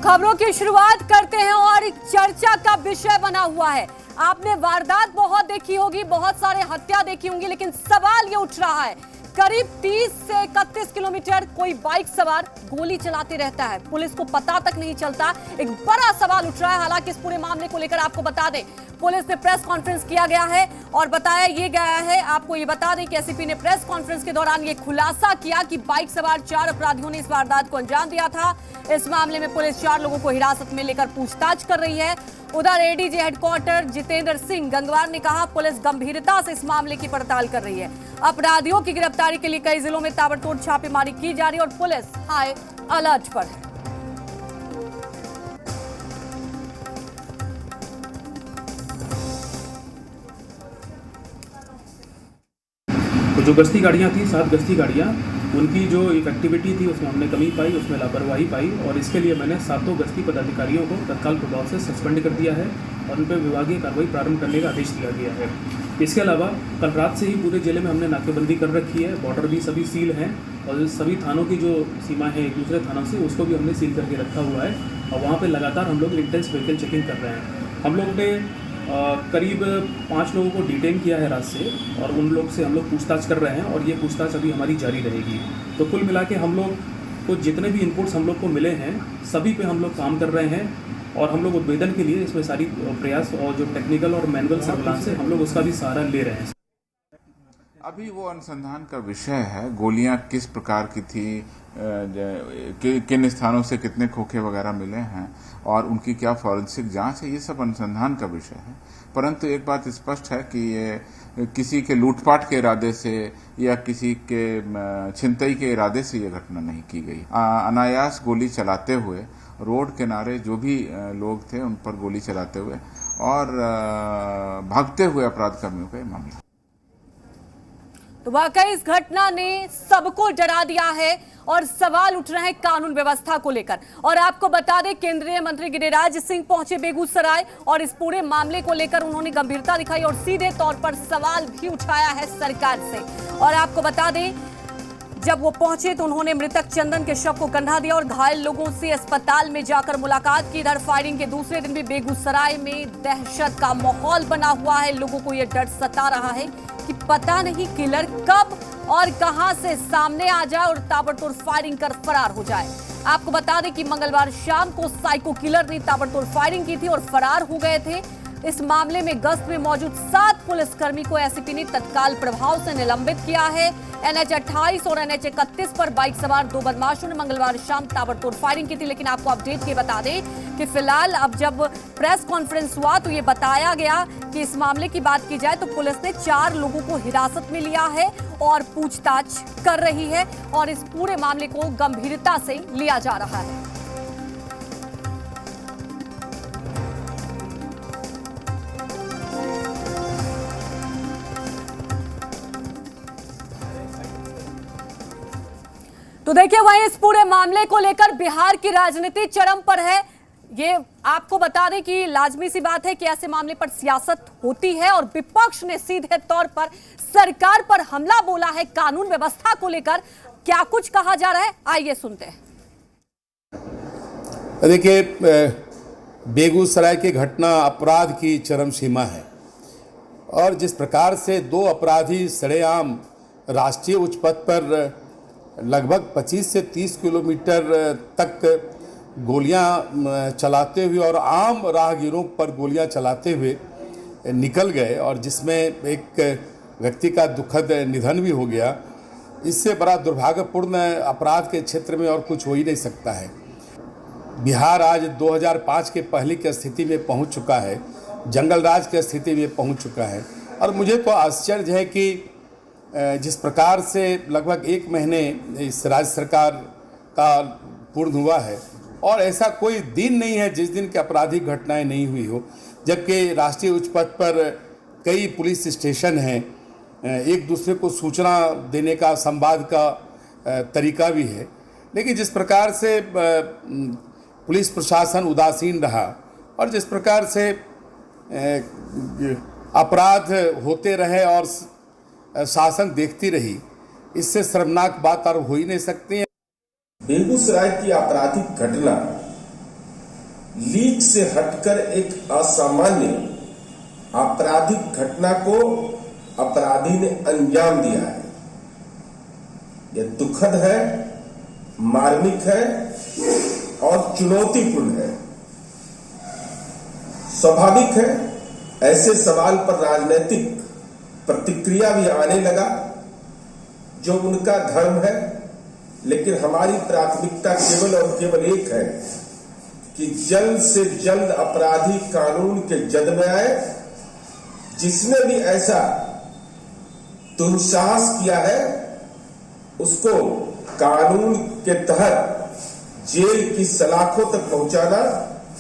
खबरों की शुरुआत करते हैं और एक चर्चा का विषय बना हुआ है। आपने वारदात बहुत देखी होगी, बहुत सारे हत्या देखी होंगी, लेकिन सवाल ये उठ रहा है, करीब 30 से 31 किलोमीटर कोई बाइक सवार गोली चलाते रहता है, पुलिस को पता तक नहीं चलता। एक बड़ा सवाल उठ रहा है। हालांकि इस पूरे मामले को लेकर आपको बता दें, पुलिस ने प्रेस कॉन्फ्रेंस किया गया है और बताया ये गया है, आपको ये बता दें कि एसीपी ने प्रेस कॉन्फ्रेंस के दौरान ये खुलासा किया कि बाइक सवार 4 अपराधियों ने इस वारदात को अंजाम दिया था। इस मामले में पुलिस 4 लोगों को हिरासत में लेकर पूछताछ कर रही है। उधर एडीजी हेडक्वार्टर जितेंद्र सिंह गंगवार ने कहा, पुलिस गंभीरता से इस मामले की पड़ताल कर रही है। अपराधियों की गिरफ्तारी के लिए कई जिलों में ताबड़तोड़ छापेमारी की जा रही है और पुलिस हाई अलर्ट पर है। तो जो गश्ती गाड़ियाँ थी, 7 गश्ती गाड़ियाँ, उनकी जो इफेक्टिविटी थी उसमें हमने कमी पाई, उसमें लापरवाही पाई और इसके लिए मैंने 7 गश्ती पदाधिकारियों को तत्काल प्रभाव से सस्पेंड कर दिया है और उन पर विभागीय कार्रवाई प्रारंभ करने का आदेश दिया गया है। इसके अलावा कल रात से ही पूरे जिले में हमने नाकेबंदी कर रखी है, बॉर्डर भी सभी सील हैं और सभी थानों की जो सीमा है एक दूसरे थानों से, उसको भी हमने सील करके रखा हुआ है और वहाँ पर लगातार हम लोग इंटेंस व्हीकल चेकिंग कर रहे हैं। हम लोगों ने करीब 5 लोगों को डिटेन किया है रात से और उन लोग से हम लोग पूछताछ कर रहे हैं और ये पूछताछ अभी हमारी जारी रहेगी। तो कुल मिला के हम लोग को जितने भी इनपुट्स हम लोग को मिले हैं सभी पे हम लोग काम कर रहे हैं और हम लोग उद्भेदन के लिए इसमें सारी प्रयास और जो टेक्निकल और मैनुअल सर्विलांस है हम लोग उसका भी सहारा ले रहे हैं। अभी वो अनुसंधान का विषय है, गोलियां किस प्रकार की थी, किन स्थानों से कितने खोखे वगैरह मिले हैं और उनकी क्या फॉरेंसिक जांच है, ये सब अनुसंधान का विषय है। परंतु एक बात स्पष्ट है कि ये किसी के लूटपाट के इरादे से या किसी के छिनतई के इरादे से ये घटना नहीं की गई। अनायास गोली चलाते हुए रोड किनारे जो भी लोग थे उन पर गोली चलाते हुए और भागते हुए अपराध कर्मियों का मामला। तो वाकई इस घटना ने सबको डरा दिया है और सवाल उठ रहे हैं कानून व्यवस्था को लेकर। और आपको बता दें, केंद्रीय मंत्री गिरिराज सिंह पहुंचे बेगूसराय और इस पूरे मामले को लेकर उन्होंने गंभीरता दिखाई और सीधे तौर पर सवाल भी उठाया है सरकार से। और आपको बता दें, जब वो पहुंचे तो उन्होंने मृतक चंदन के शव को कंधा दिया और घायल लोगों से अस्पताल में जाकर मुलाकात की। इधर फायरिंग के दूसरे दिन भी बेगूसराय में दहशत का माहौल बना हुआ है। लोगों को यह डर सता रहा है कि पता नहीं किलर कब और कहां से सामने आ जाए और ताबड़तोड़ फायरिंग कर फरार हो जाए। आपको बता दें कि मंगलवार शाम को साइको किलर ने ताबड़तोड़ फायरिंग की थी और फरार हो गए थे। इस मामले में गश्त में मौजूद 7 पुलिसकर्मी को एसीपी ने तत्काल प्रभाव से निलंबित किया है। NH 28 और NH 31 पर बाइक सवार 2 बदमाशों ने मंगलवार शाम ताबड़तोड़ फायरिंग की थी। लेकिन आपको अपडेट के बता दें कि फिलहाल अब जब प्रेस कॉन्फ्रेंस हुआ तो ये बताया गया कि इस मामले की बात की जाए तो पुलिस ने 4 लोगों को हिरासत में लिया है और पूछताछ कर रही है और इस पूरे मामले को गंभीरता से लिया जा रहा है। तो देखिए, वहीं इस पूरे मामले को लेकर बिहार की राजनीति चरम पर है। ये आपको बता दें कि लाजमी सी बात है कि ऐसे मामले पर सियासत होती है और विपक्ष ने सीधे तौर पर सरकार पर हमला बोला है। कानून व्यवस्था को लेकर क्या कुछ कहा जा रहा है, आइए सुनते हैं। देखिए, बेगूसराय की घटना अपराध की चरम सीमा है और जिस प्रकार से 2 अपराधी सरेआम राष्ट्रीय उच्च पथ पर लगभग 25 से 30 किलोमीटर तक गोलियां चलाते हुए और आम राहगीरों पर गोलियां चलाते हुए निकल गए और जिसमें एक व्यक्ति का दुखद निधन भी हो गया, इससे बड़ा दुर्भाग्यपूर्ण अपराध के क्षेत्र में और कुछ हो ही नहीं सकता है। बिहार आज 2005 के पहले की स्थिति में पहुंच चुका है, जंगल राज की स्थिति में पहुंच चुका है। और मुझे तो आश्चर्य है कि जिस प्रकार से लगभग 1 महीने इस राज्य सरकार का पूर्ण हुआ है और ऐसा कोई दिन नहीं है जिस दिन की आपराधिक घटनाएं नहीं हुई हो, जबकि राष्ट्रीय उच्च पथ पर कई पुलिस स्टेशन हैं, एक दूसरे को सूचना देने का संवाद का तरीका भी है। लेकिन जिस प्रकार से पुलिस प्रशासन उदासीन रहा और जिस प्रकार से अपराध होते रहे और शासन देखती रही, इससे शर्मनाक बात और हो ही नहीं सकती है। बेगूसराय की आपराधिक घटना लीक से हटकर एक असामान्य आपराधिक घटना को अपराधी ने अंजाम दिया है। यह दुखद है, मार्मिक है और चुनौतीपूर्ण है। स्वाभाविक है, ऐसे सवाल पर राजनीतिक प्रतिक्रिया भी आने लगा, जो उनका धर्म है, लेकिन हमारी प्राथमिकता केवल और केवल एक है कि जल्द से जल्द अपराधी कानून के जद में आए। जिसने भी ऐसा दुस्साहस किया है उसको कानून के तहत जेल की सलाखों तक पहुंचाना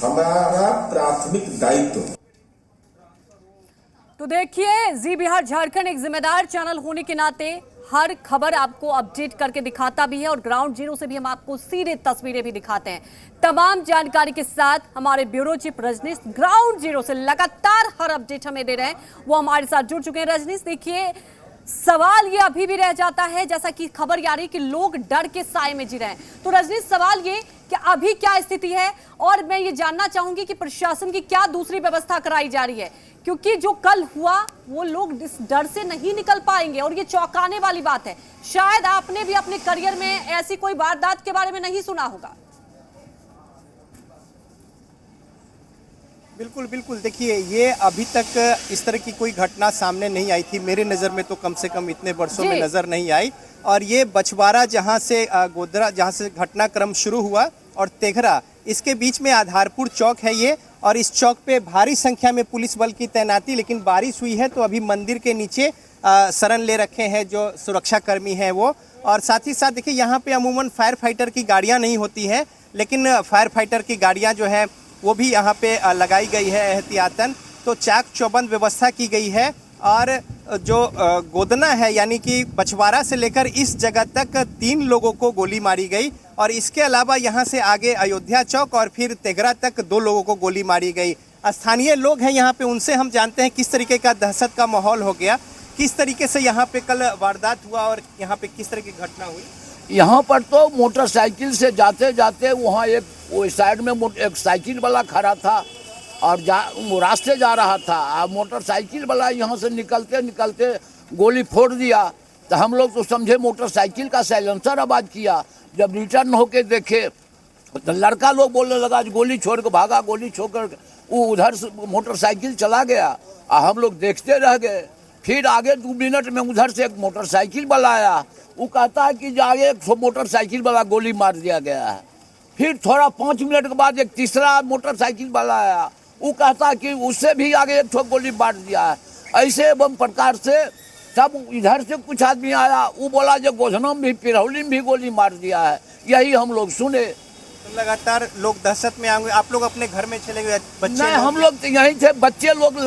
हमारा प्राथमिक दायित्व है। तो देखिए, जी बिहार झारखंड एक जिम्मेदार चैनल होने के नाते हर खबर आपको अपडेट करके दिखाता भी है और ग्राउंड जीरो से भी हम आपको सीधे तस्वीरें भी दिखाते हैं। तमाम जानकारी के साथ हमारे bureau chief Rajneesh ground zero से लगातार हर अपडेट हमें दे रहे हैं, वो हमारे साथ जुड़ चुके हैं। रजनीश, देखिए, सवाल ये अभी भी रह जाता है, जैसा कि खबर आ रही है कि लोग डर के साए में जी रहे हैं। तो रजनीश, सवाल ये कि अभी क्या स्थिति है, और मैं ये जानना चाहूंगी कि प्रशासन की क्या दूसरी व्यवस्था कराई जा रही है, क्योंकि जो कल हुआ वो लोग इस डर से नहीं निकल पाएंगे और ये चौंकाने वाली बात है। शायद आपने भी अपने करियर में ऐसी कोई वारदात के बारे में नहीं सुना होगा। बिल्कुल बिल्कुल, देखिए, ये अभी तक इस तरह की कोई घटना सामने नहीं आई थी, मेरे नज़र में तो कम से कम इतने वर्षों में नज़र नहीं आई। और ये बछवाड़ा जहाँ से गोदरा, जहाँ से घटनाक्रम शुरू हुआ, और तेघरा, इसके बीच में आधारपुर चौक है ये, और इस चौक पे भारी संख्या में पुलिस बल की तैनाती, लेकिन बारिश हुई है तो अभी मंदिर के नीचे शरण ले रखे हैं जो सुरक्षा कर्मी हैं वो। और साथ ही साथ देखिए, यहाँ पे अमूमन फायर फाइटर की गाड़ियाँ नहीं होती हैं, लेकिन फायर फाइटर की गाड़ियाँ जो है वो भी यहाँ पे लगाई गई है एहतियातन। तो चाक चौबंद व्यवस्था की गई है, और जो गोदना है यानी कि बछवाड़ा से लेकर इस जगह तक 3 लोगों को गोली मारी गई, और इसके अलावा यहाँ से आगे अयोध्या चौक और फिर तेघरा तक 2 लोगों को गोली मारी गई। स्थानीय लोग हैं यहाँ पे, उनसे हम जानते हैं किस तरीके का दहशत का माहौल हो गया, किस तरीके से यहाँ पे कल वारदात हुआ और यहाँ पे किस तरह की घटना हुई। यहाँ पर तो मोटरसाइकिल से जाते जाते वहाँ एक वो साइड में एक साइकिल वाला खड़ा था और वो रास्ते जा रहा था, मोटरसाइकिल वाला यहाँ से निकलते निकलते गोली फोड़ दिया। तो हम लोग तो समझे मोटरसाइकिल का साइलेंसर आवाज़ किया। जब रिटर्न होके देखे तो लड़का लोग बोलने लगा गोली छोड़ के भागा, गोली छोड़कर वो उधर से मोटरसाइकिल चला गया और हम लोग देखते रह गए। फिर आगे 2 मिनट में उधर से एक मोटरसाइकिल वाला आया, वो कहता है कि आगे एक मोटरसाइकिल वाला गोली मार दिया गया है। फिर थोड़ा 5 मिनट के बाद एक तीसरा मोटरसाइकिल वाला आया, वो कहता है कि उससे भी आगे एक गोली मार दिया है। ऐसे एवं प्रकार से सब इधर से कुछ आदमी आया, वो बोला जो गोधनों में भी पिरौली में भी गोली मार दिया है। यही हम लोग सुने। तो लगातार लोग दहशत में आएंगे। आप लोग अपने घर में चले गए? बच्चे नहीं, हम लोग तो यहीं थे। बच्चे लोग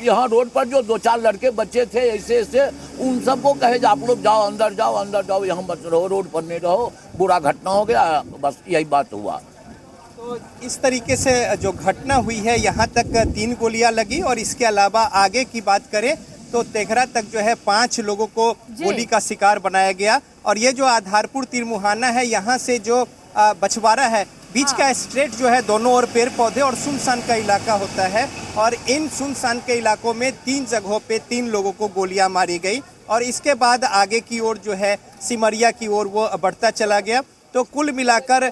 यहाँ रोड पर जो 2-4 लड़के बच्चे थे ऐसे ऐसे, उन सबको कहे आप लोग जाओ अंदर जाओ, अंदर जाओ, यहाँ मत रहो, रोड पर नहीं रहो, बुरा घटना हो गया, बस यही बात हुआ। तो इस तरीके से जो घटना हुई है, यहाँ तक 3 गोलियां लगी, और इसके अलावा आगे की बात करें तो तेघरा तक जो है 5 लोगों को गोली का शिकार बनाया गया। और ये जो आधारपुर तिरमुहाना है, यहाँ से जो बछवाड़ा है, बीच का स्ट्रेट जो है दोनों ओर पेड़ पौधे और सुनसान का इलाका होता है, और इन सुनसान के इलाकों में 3 जगहों पे 3 लोगों को गोलियां मारी गई। और इसके बाद आगे की ओर जो है सिमरिया की ओर वो बढ़ता चला गया। तो कुल मिलाकर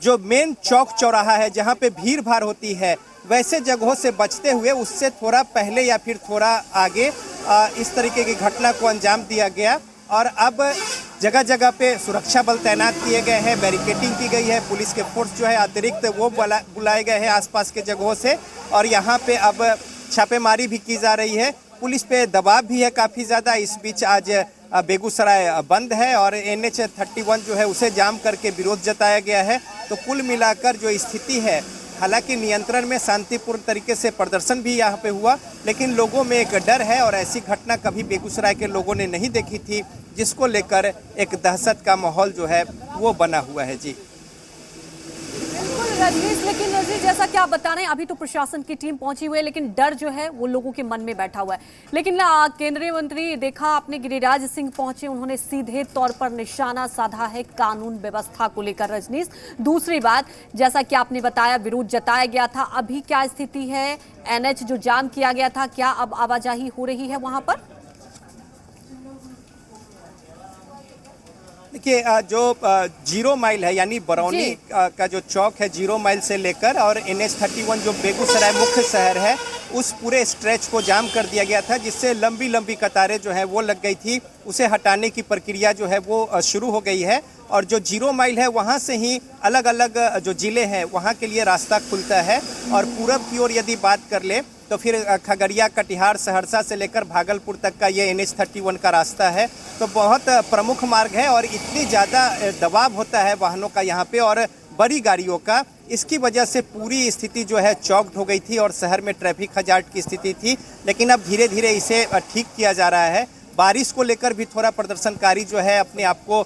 जो मेन चौक चौराहा है, जहाँ पे भीड़ भाड़ होती है, वैसे जगहों से बचते हुए उससे थोड़ा पहले या फिर थोड़ा आगे इस तरीके की घटना को अंजाम दिया गया। और अब जगह जगह पे सुरक्षा बल तैनात किए गए हैं, बैरिकेडिंग की गई है, पुलिस के फोर्स जो है अतिरिक्त वो बुलाए गए हैं आसपास के जगहों से, और यहाँ पे अब छापेमारी भी की जा रही है। पुलिस पे दबाव भी है काफ़ी ज़्यादा। इस बीच आज बेगूसराय बंद है और NH 31 जो है उसे जाम करके विरोध जताया गया है। तो कुल मिलाकर जो स्थिति है, हालांकि नियंत्रण में शांतिपूर्ण तरीके से प्रदर्शन भी यहाँ पे हुआ, लेकिन लोगों में एक डर है, और ऐसी घटना कभी बेगूसराय के लोगों ने नहीं देखी थी, जिसको लेकर एक दहशत का माहौल जो है वो बना हुआ है। जी बिल्कुल रजनीश, लेकिन रजनीश जैसा कि आप बता रहे हैं अभी तो प्रशासन की टीम पहुंची हुई है, लेकिन डर जो है वो लोगों के मन में बैठा हुआ है। लेकिन केंद्रीय मंत्री देखा आपने गिरिराज सिंह पहुंचे, उन्होंने सीधे तौर पर निशाना साधा है कानून व्यवस्था को लेकर। रजनीश, दूसरी बात, जैसा कि आपने बताया विरोध जताया गया था, अभी क्या स्थिति है? एनएच जो जाम किया गया था, क्या अब आवाजाही हो रही है वहां पर? देखिए, जो 0 माइल है यानी बरौनी का जो चौक है 0 माइल से लेकर और NH-31 जो बेगूसराय मुख्य शहर है उस पूरे स्ट्रेच को जाम कर दिया गया था, जिससे लंबी लंबी कतारें जो है वो लग गई थी। उसे हटाने की प्रक्रिया जो है वो शुरू हो गई है और जो 0 माइल है वहाँ से ही अलग अलग जो जिले हैं वहाँ के लिए रास्ता खुलता है। और पूरब की ओर यदि बात कर ले तो फिर खगड़िया, कटिहार, सहरसा से लेकर भागलपुर तक का ये NH-31 का रास्ता है। तो बहुत प्रमुख मार्ग है और इतनी ज़्यादा दबाव होता है वाहनों का यहाँ पे और बड़ी गाड़ियों का, इसकी वजह से पूरी स्थिति जो है चौक्ड हो गई थी और शहर में ट्रैफिक हजार्ड की स्थिति थी। लेकिन अब धीरे धीरे इसे ठीक किया जा रहा है। बारिश को लेकर भी थोड़ा प्रदर्शनकारी जो है अपने आप को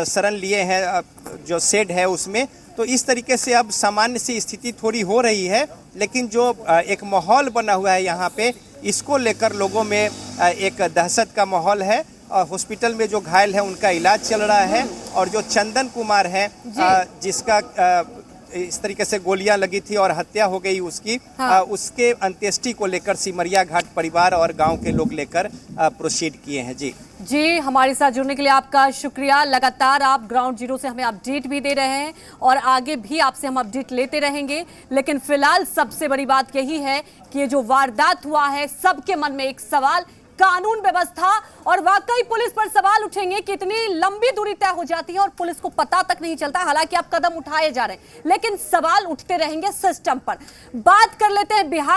शरण लिए हैं जो शेड है उसमें, तो इस तरीके से अब सामान्य सी स्थिति थोड़ी हो रही है। लेकिन जो एक माहौल बना हुआ है यहाँ पे, इसको लेकर लोगों में एक दहशत का माहौल है। हॉस्पिटल में जो घायल है उनका इलाज चल रहा है और जो चंदन कुमार है जिसका इस तरीके से गोलियां लगी थी और हत्या हो गई उसकी, उसके अंत्येष्टि को लेकर सिमरिया घाट परिवार और गांव के लोग लेकर प्रोसीड किए हैं। जी, हमारे साथ जुड़ने के लिए आपका शुक्रिया। लगातार आप ग्राउंड जीरो से हमें अपडेट भी दे रहे हैं और आगे भी आपसे हम अपडेट लेते रहेंगे। लेकिन फिलहाल सबसे बड़ी बात यही है कि ये जो वारदात हुआ है, सबके मन में एक सवाल, कानून व्यवस्था, और वाकई पुलिस पर सवाल उठेंगे कि इतनी लंबी दूरी तय हो जाती है और पुलिस को पता तक नहीं चलता। हालांकि अब कदम उठाए जा रहे हैं, लेकिन सवाल उठते रहेंगे सिस्टम पर। बात कर लेते हैं बिहार